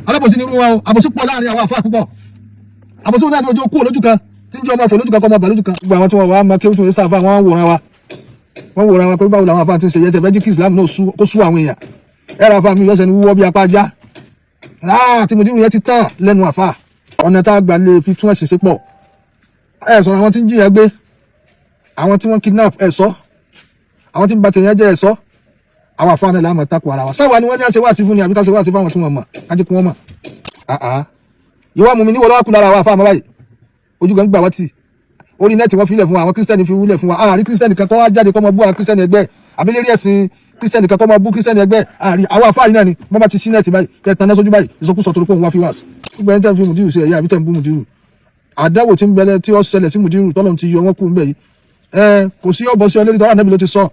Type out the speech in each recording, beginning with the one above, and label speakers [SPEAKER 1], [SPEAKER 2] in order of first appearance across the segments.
[SPEAKER 1] alábòsí ni irú wọn o àbòsí pọ̀ láàrin àwọn àfáà púpọ̀ àbòsí wọn náà ní ojú kú lójú kan tí ń jẹ́ ọmọ fò lójú kan kọ́ ọmọ bà lójú kan gbogbo àwọn tí wọ́n wá máa kéwù tó ń sáfà wọ́n wòran wa pé báwo làwọn àfáà ti ń ṣe yẹ tẹ̀ fẹ́ jí kí Islam náà kó sú àwọn èèyàn ẹ̀rọ àfáà mi yọ̀ọ́sẹ̀ ni wúwọ́ bí apá já tí mùdírù yẹn ti tán lẹ́nu àfáà ọ̀nà tá a gbà lè fi tún ẹ̀sìn sí pọ̀ ẹ̀ sọ̀rọ̀ àwọn tí ń jìyà gbé àwọn tí wọ́n kidnap ẹ̀ sọ àwọn tí ń ba tèèyàn jẹ́ ẹ̀ sọ àwọn àfáà náà láàmú takò ara wa sáwà ni wọ́n ní àṣẹ wá sí fún ni àbí ká ṣe wá sí fáwọn tí wọ́n mọ̀ kájí kún wọ́n mọ̀ ìwà mùmí ní wọ́n lọ́wọ́ kú lára àwọn àfáà mọ́ báyìí ojú gan gbà wá tì orí nẹ́ẹ̀tì wọ́n filẹ̀ fún wa àwọn kírísítẹ́nì fi wúlẹ̀ fún wa àárí kírísítẹ́nì kan kọ́ wá jáde kọ́ mọ bú àwọn kírísítẹ́nì ẹgbẹ́ àbí lérí ẹ̀sìn kírísítẹ́nì kan kọ́ mọ bú kírísítẹ́nì ẹgbẹ́ àárí àwọn àfáà yìí náà ni wọ́n bá ti sí nẹ́ẹ̀tì báyìí kẹ́ tán náà sójú báyìí ìsọkúsọ torí pé òun wá fi wá sí. gbogbo ẹni tẹ́ fi mùdírù sí ẹ̀yà àbí tẹ́ ń bú mùdírù àdáwò tí ń bẹ̀lẹ̀ tí ó ṣẹlẹ̀ sí mùdírù tọ́lọ̀ ti yọ wọ́n kú ń bẹ̀ yìí kò sí ọ̀bọ̀ sí ọlẹ́rìí tọ́lá Ànábì ló ti sọ.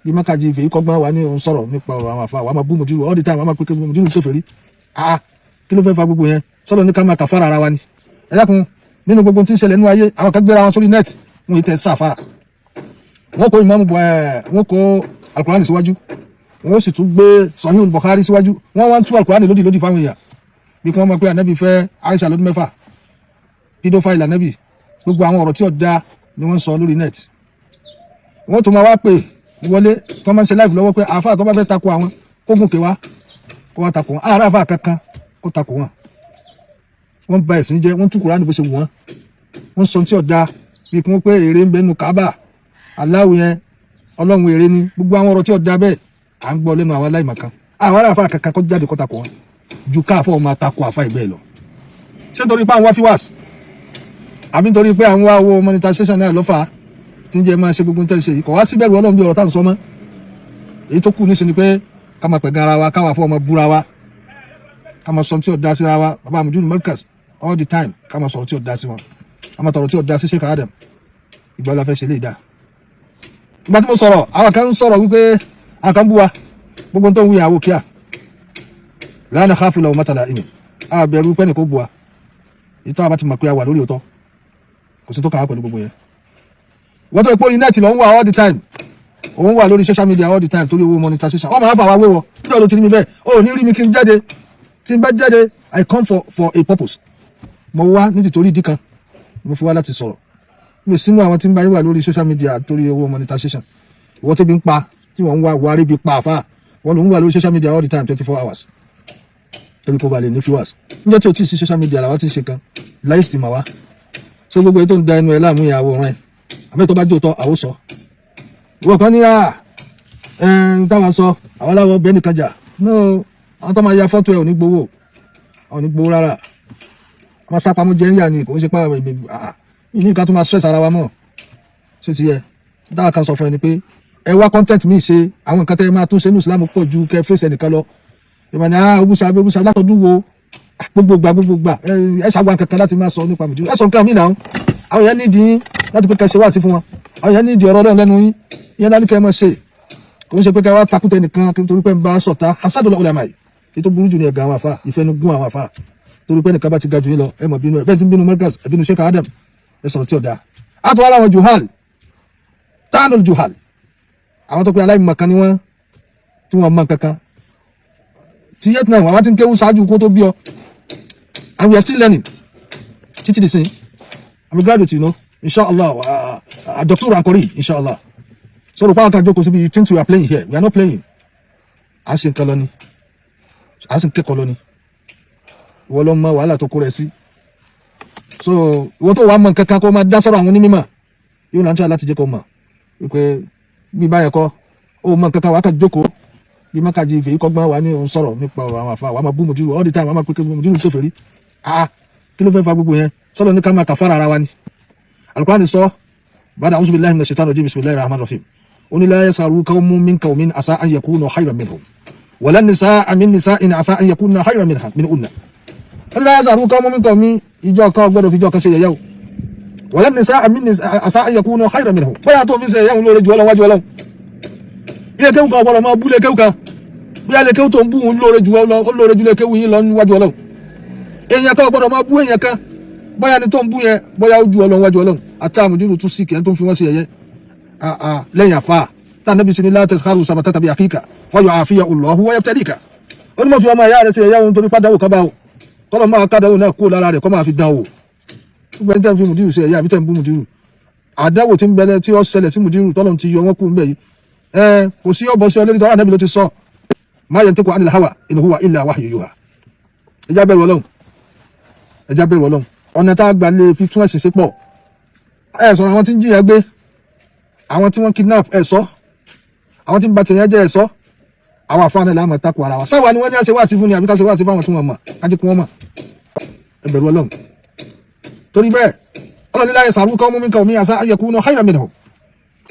[SPEAKER 1] bí mákàjì ìfèyí kọ́gbọ́n wa ní òun sọ̀rọ̀ nípa ọ̀rọ̀ àwọn àfáà wa máa bú mùdírù all the time wa máa pé mùdírù tó fèrí kí ló fẹ́ fa gbogbo yẹn sọ́lọ́ ní ká máa kàfàrà ara wa ni ẹ dákun nínú gbogbo tí ń ṣẹlẹ̀ nínú ayé àwọn kan gbéra wọn sórí net wọn yìí tẹ sáfà wọn kó ìmáàmù wọn kó alukurani síwájú wọn sì tún gbé Sahih Bukhari síwájú wọn wá ń tú alukurani lódì fáwọn èèyàn bí kí wọn mọ̀ pé Ànábì fẹ́ Aisha lọ́dún 6 pedophile Ànábì gbogbo àwọn ọ̀rọ̀ tí ò da ni wọ́n sọ lórí net wọn tún máa wá pè wọlé tó máa ń ṣe live lọ́wọ́ pé àáfàá tó bá fẹ́ takò àwọn kó gùn kéwàá kó wá takò wọn àárá àáfàá kankan kó takò wọn wọ́n ba ẹ̀sìn jẹ́ wọ́n tú Kùránì bó ṣe wù wọ́n sọ tí ọ̀dà bí kí wọ́n pé èrè ń bẹ nínú Káàbà aláwọ̀ yẹn ọlọ́run èrè ni gbogbo àwọn ọ̀rọ̀ tí ọ̀dà bẹ́ẹ̀ à ń gbọ́ lẹ́nu àwọn aláìmọ̀kan àwọn aráàfáà kankan kọ́ jáde kọ́ takò wọn ju káàfọ́ máa takò àfa ìgbẹ́ lọ. ṣé nítorí pé àwọn wá fíwàs àbí nítorí pé àwọn wá owó monetization náà lọ́fà tí ń jẹ́ máa ṣe gbogbo tẹ́lẹ̀ ṣe yìí kọ̀ wá síbẹ̀rù ọlọ́run bí ọ̀rọ̀ tá à ń sọ mọ́ èyí tó kù níṣẹ́ ni pé ká máa pẹ̀gàn ara wa káwọn afọ́ ọmọ búra wa ká máa sọ tí ọ̀dà síra wa bàbá àmójútó Markaz all the time ká máa sọ̀rọ̀ tí ọ̀dà sí wọn ká máa tọ̀rọ̀ tí ọ̀dà sí Sheikh Adam ìgbà la fẹ́ ṣe lè dá. ìgbà tí mo sọ̀rọ̀ àwọn kan ń sọ̀rọ̀ wípé àwọn kan bú wa gbogbo tó ń wí àwò kíá la nakhafu lawmata la'im àbẹ̀rù pẹ́ẹ́nì kó bú wa ìtọ́ àbá ti mọ̀ pé a wà lórí òótọ́ kò sí tó kàá pẹ̀lú gbogbo yẹn. wọ́n tó ipò ní nẹ́ẹ̀tì lọ ń wà all the time òun wà lórí social media all the time torí owó monetization wọ́n máa fà wá wéwọ́ nígbà tó ti rí mi bẹ́ẹ̀ ó ní rí mi kí n jáde tí n bá jáde I come for a purpose mo wá ní tìtorí ìdí kan mo fi wá láti sọ̀rọ̀ mi sínú àwọn tí ń bá yín wà lórí social media torí owó monetization ìwọ́n tó bí ń pa tí wọ́n ń wá wárí bí pa àfáà wọ́n ló ń wà lórí social media all the time 24 hours torí kó ba lè ní viewers níjẹ́ tí o tí ì sí social media làwọn ti ń ṣe kan láì sì mà wá so gbogbo èyí tó ń da ẹnu ẹ láàmú ìyàwó rẹ àbẹ́ tó bá jẹ́ òótọ́ àwòsọ ìwọ kan ní táwọn sọ àwọn aláwọ̀ bẹ́ẹ̀ nìkan jà no àwọn tó máa ya fọ́tò ẹ̀ ò ní gbowó rárá wọ́n sápamọ́ jẹ́ ń yà ni kò ń ṣe pààrọ̀ ìbí ní nǹkan tó máa stress ara wa mọ̀ ṣé ti yẹ dáa kan sọ fún ẹ ni pé ẹ wá content mi ṣe àwọn nǹkan tẹ́ ẹ máa tún ṣe ní Islam pọ̀ ju kẹ́ fèsì ẹnìkan lọ ìmọ̀ni ogúnṣà látọ̀dún wo gbogbo gbà ẹ ṣàwọn kankan láti máa sọ nípa mùdírù ẹ sọ nǹkan mí náà àwọn yẹn nídìí láti pé kẹ́ ṣe wá sí fún wọn àwọn yẹn nídìí ọ̀rọ̀ Ọlọ́run lẹ́nu yín yẹn láti kẹ́ ẹ máa ṣe kò ń ṣe pé kẹ́ wá takùtẹ̀ nìkan torí pé ń bá sọ̀tá hasadul ulama yìí ètò burú jù ní ẹ̀gà àwọn àfà ìfẹnugún àwọn àfà torí pé nìkan bá ti ga jù yín lọ ẹ mọ̀ bínú ẹ bẹ́ẹ̀ ti ń bínú Markaz ẹ bínú Sheikh Adam ẹ sọ̀rọ̀ tí ò dáa àtọ̀ ara wọn juhal tánul juhal àwọn tó pé aláìmọ̀kan ni wọ́n tí wọ́n mọ̀ kankan tí yẹn náà wọ́n ti ń kéwú ṣáájú kó tó bí ọ and we are still learning títí di sin I'm a graduate, you know, inshallah a doctor ankori inshallah so rò pé àwọn kan jókòó síbi you think we are playing here we are not playing à ń ṣe nǹkan lọ ni à ń ṣe kẹ́kọ̀ọ́ lọ ni ìwọ ló mọ wàhálà tó kó rẹ sí so ìwọ tó wàá mọ kankan kó máa dá sọ̀rọ̀ àwọn onímọ̀ yóò náà ń try láti jẹ́ kó mọ̀ wípé bí báyẹn kọ́ ó mọ kankan wàá kàn jókòó bí mákàjì ìfèyí kọ́gbọ́n wà ní òun sọ̀rọ̀ nípa ọ̀rọ̀ àwọn àfa wàá máa bú mùdírù all the time wàá máa pé mùdírù tó fèrí kí ló fẹ́ fa gbogbo yẹn sọ́lọ́ ní ká máa kàfàrà ara wa ni Al-Qur'an sọ ba'da a'udhu billahi minash shaitanir rajim bismillahir rahmanir rahim ó ní la yasaru qawmun min qawmin asa an yakunu khayran minhum wala nisa'un min nisa'in asa an yakunna khayran minhunna la yasaru qawmun min qawmin ìjọ kan gbọ́dọ̀ fi ìjọ kan ṣe yẹ̀yẹ́ o wala nisa'un min nisa'in asa an yakunu khayran minhum bóyá tó fi ṣe yẹ̀yẹ́ lóore jù Ọlọ́run wájú Ọlọ́run ilé kéwù kan ọ̀bọ̀rọ̀ máa bú ilé kéwù kan bí ilé kéwù tó ń bú òun lóore jù ilé kéwù yín lọ níwájú Ọlọ́run èèyàn kan ọ̀bọ̀rọ̀ máa bú èèyàn kan bóyá ni tó ń bú yẹn bóyá ó ju Ọlọ́run wájú Ọlọ́run àti àmójúrù tún sí kẹ́hìn tó ń fi wọ́n sí ẹ̀yẹ lẹ́yìn àfa tá nàbí sinmi la tazharu sabatata bi akhika fa yu'afiya Allahu wa yabtalika ó ní mo fi ọmọ ìyá rẹ̀ ṣe ẹ̀yà ohun torí pàdáwò kan bá o kọ́lọ́ máa kádàwò náà kúrò lára rẹ̀ kọ́ máa fi dán o gbogbo ẹni tẹ́ ń fi mùdírù ṣe ẹ̀yà àbí tẹ́ ń bú mùdírù àdáwò tí ń bẹ̀lẹ̀ tí ó ṣẹlẹ̀ sí mùdírù tọ́lọ̀ ti yọ wọ́n kú ń bẹ̀ yìí kò sí ọ̀bọ̀ sí ọlẹ́ni tọ́lá Ànábì ló ti sọ ma yantiqu anil hawa in huwa illa wahyu yuha ẹjá bẹ̀rù Ọlọ́run ọ̀nà tá a gbà lè fi tún ẹ̀sìn sí pọ̀ sọ̀rọ̀ àwọn tí ń jìyàn gbé àwọn tí wọ́n kidnap sọ àwọn tí ń ba tèèyàn jẹ́ sọ àwọn àfáà náà láàmú takò ara wa sáwà ni wọ́n ní àṣẹ wá sí fún ni àbí ká ṣe wá sí fáwọn tí wọ́n mọ̀ kájí kí wọ́n mọ̀ ẹ bẹ̀rù Ọlọ́run torí bẹ́ẹ̀ Ọlọ́run ní la yasaru qawmun min qawmin asa an yakunu khayran minhum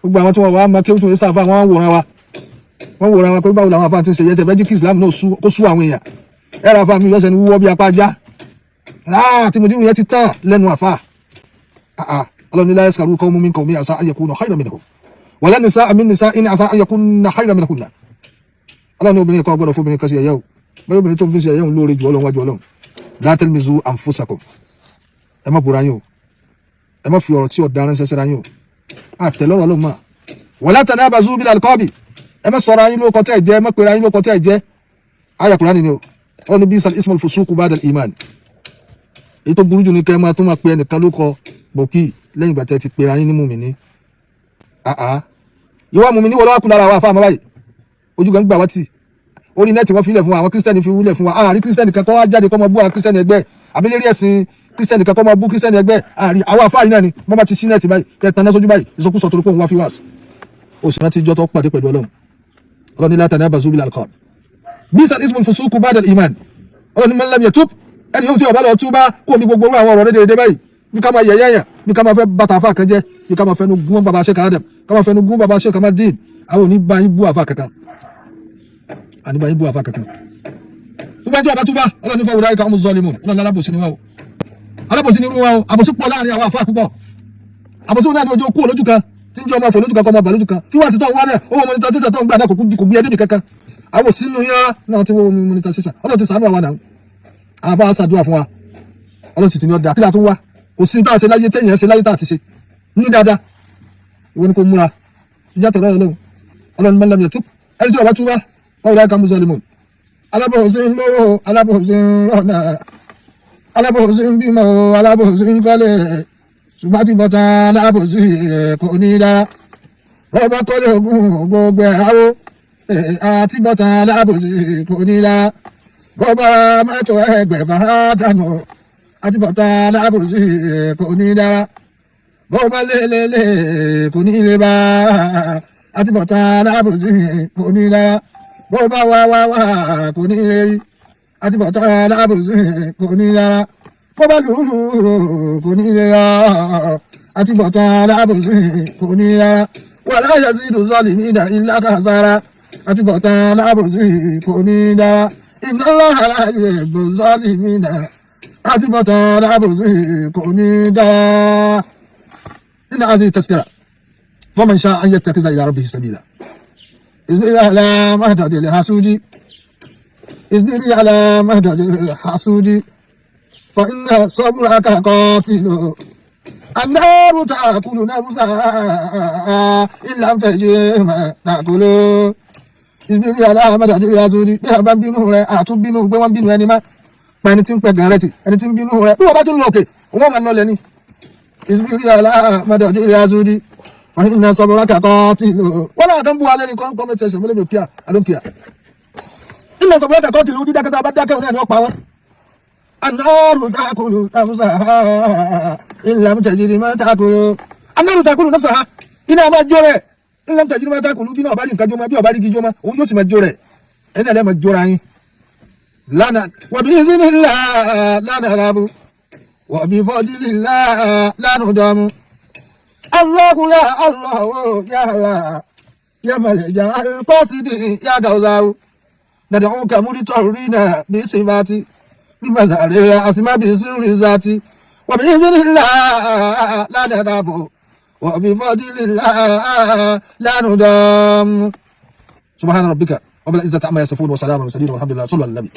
[SPEAKER 1] gbogbo àwọn tí wọ́n wà á máa kéwù tó ń sáfà wọ́n wòran wa pé báwo làwọn àfáà ti ń ṣe yẹ tẹ̀ fẹ́ jí kí Islam náà kó sú àwọn èèyàn ẹ̀rọ àfáà mi yọ̀ọ́sẹ̀ ni wúwọ́ bí apá já tí mùdírù yẹn ti tán lẹ́nu àfáà Ọlọ́run ní la yasaru qawmun min qawmin asa an yakunu khayran minhum wala nisa'un min nisa'in asa an yakunna khayran minhunna Ọlọ́run ní obìnrin kan gbọ́dọ̀ fóbìnrin kan sí ẹ̀yẹ́ o bẹ́ẹ̀ obìnrin tó ń fi ṣe ẹ̀yẹ́ òun lóore jù Ọlọ́run wájú Ọlọ́run la talmizu anfusakum ẹ má búra yín o ẹ má fi ọ̀rọ̀ tí ọ̀dà ránṣẹ́ síra yín o àtẹ̀lọ́rọ̀ Ọlọ́run mà wala tanabazu bil alqabi ẹ má sọ̀rọ̀ ayín lóko tẹ́ ẹ̀ jẹ́ ẹ má pèrè ayín lóko tẹ́ ẹ̀ jẹ́ àyá Kùránì ni o ó ní bisal ismul fusuqu ba'da al-iman èyí tó burú jù ní kẹ́ ẹ máa tún máa pe ẹnìkan lóko bòkì lẹ́yìn ìgbà tẹ́ ti pèrè ayín ní mùmíní ìwà mùmíní wọ́n lọ́wọ́ kú lára àwọn àfáà máa báyìí ojú kan gbà wá tì orí nẹ́ẹ̀tì wọ́n fi ilẹ̀ fún wa àwọn kírísítẹ́nì fi wúlẹ̀ fún wa àárí kírísítẹ́nì kan kọ́ wá jáde kọ́ mọ bú àwọn kírísítẹ́nì ẹgbẹ́ àbílérí ẹ̀sìn kírísítẹ́nì kan kọ́ mọ bú kírísítẹ́nì ẹgbẹ́ àárí àwọn àfáà yìí náà ni wọ́n bá ti sí nẹ́ẹ̀tì báyìí kẹ́ tán náà sójú báyìí ìsọkúsọ torí pé òun wá fi wáàsì oṣù náà ti jọ tó pàdé pẹ̀lú Ọlọ́run ní la tanabazu bil alqab bisal ismul fusuqu ba'da al-iman Ọlọ́run ní man lam yatub ẹni yóò tí ọba lọ túbá kó omi gbogbo àwọn ọ̀rọ̀ rédèrèdè báyìí bí ká máa yẹ̀yẹ́ yàn bí ká máa fẹ́ bàtà àfáà kan jẹ́ bí ká máa fẹ́nu gún bàbá Sheikh Adam ká máa fẹ́nu gún bàbá Sheikh Ahmad-Din àwọn òní bá yín bú àfáà kankan àníbá yín bú àfáà kankan gbogbo ẹjọ́ ọba túbá Ọlọ́run ní fọwọ́dá ikọ̀ ọmọ zalimun Ọlọ́run alábòsí ni wá o alábòsí ni irú wa o àbòsí pọ̀ láàrin àwọn àfáà púpọ̀ àbòsí náà ni ojú kú lójú kan tí ń jẹ́ ọmọ fò lójú kan kọ́ ọmọ bà lójú kan tí wọ́n sì tọ́ wá náà owó monetization tó ń gbà náà kò gbé ẹdínì kankan àwọn òsínú yára náà tí wọ́n monetization Ọlọ́run ti ṣàánú àwa náà àwọn afáà ṣàdúrà fún wa Ọlọ́run sì ti ní ọ̀dà kí látún wá kò sí tá a ṣe láyé téèyàn ṣe láyé tá a ti ṣe ní dáadáa ìwọ ni kò múra ìjà tọ̀rọ̀ Ọlọ́run man lam yatub ẹni tí ọba túbá wọ́n wùdá kàmú zalimun alábòsí ń lówó alábòsí ń rọ̀nà alábòsí ń bímọ alábòsí ń kọ́lé ṣùgbọ́n tí bọ́tà alábòsí kò ní dára rọ́bà kọ́lé ogún gbogbo ẹ̀háwó àti bọ́tà alábòsí kò ní dára rọ́bà mẹ́tọ̀ ẹgbẹ̀fà dànù àti bọ́tà alábòsí kò ní dára rọ́bà lélẹ́lẹ́ kò ní lè bá àti bọ́tà alábòsí kò ní dára rọ́bà wá kò ní lè rí àti bọ́tà alábòsí kò ní dára bọ́bá lùlù kò ní lè yá àti bọ́tà alábòsí kò ní dára wala yazidu zalimina illa khasara àti bọ́tà alábòsí kò ní dára inna Allaha la yuhibbu zalimina àti bọ́tà alábòsí kò ní dára. inna hadhihi tazkira faman sha'a an yattakhidha ila rabbihi sabila isbir ala mahdadil hasudi isbir ala mahdadil hasudi fa inna sabraka qatilu النار تأكل نفسها إن لم تجد ما تأكل ìsbírí aláàmàdà àti ìyàsórí bí a bá ń bínú rẹ àtún bínú pé wọ́n ń bínú ẹni má pa ẹni tí ń pẹ̀ gan rẹ tì ẹni tí ń bínú rẹ bí wọ́n bá tún lọ òkè wọ́n máa lọ lẹ́ni ìsbírí aláàmàdà àti ìyàsórí wọ́n ní sọ́bùrọ̀ kàkọ́ tí lò wọ́n náà kan bú wa lẹ́ni comment section mọ́lẹ́bí òkè I don't care ìnà sọ́bùrọ̀ kàkọ́ tí lò dídákẹ́ tá a bá dákẹ́ òun náà ni wọ́n pa wọ́n. النار تأكل نفسها إن لم تجد ما تأكل النار تأكل نفسها iná máa jó rẹ̀ إن لم تجد ما تأكل bí náà bá rí nǹkan jó mọ́ bí ọ̀bá rí igi jó mọ́ òun yóò sì máa jó rẹ̀ ẹni àlẹ́ máa jóra yín lánàá وبإذن الله لا نغاب وبفضل الله لا ندام الله يا الله يا الله يا ملجأ القاصد يا غوث ندعوك مضطرين بصفاتي بمزار الأسماء بسر ذاتي وبإذن الله لا نخاف وبفضل الله لا ندام سبحان ربك رب العزة عما يصفون وسلام على المرسلين والحمد لله صلى الله عليه وسلم.